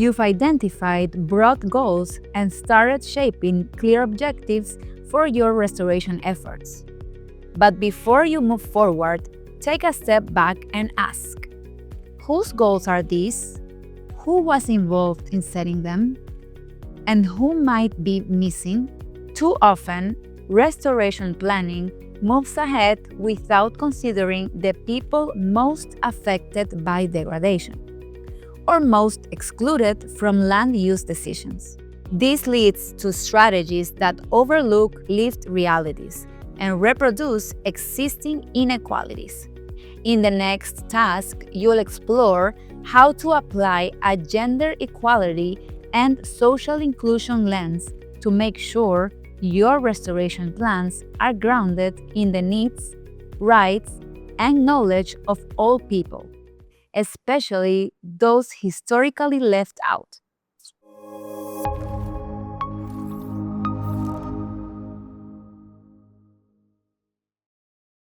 You've identified broad goals and started shaping clear objectives for your restoration efforts. But before you move forward, take a step back and ask, whose goals are these? Who was involved in setting them? And who might be missing? Too often, restoration planning moves ahead without considering the people most affected by degradation, or most excluded from land use decisions. This leads to strategies that overlook lived realities and reproduce existing inequalities. In the next task, you'll explore how to apply a gender equality and social inclusion lens to make sure your restoration plans are grounded in the needs, rights, and knowledge of all people, especially those historically left out.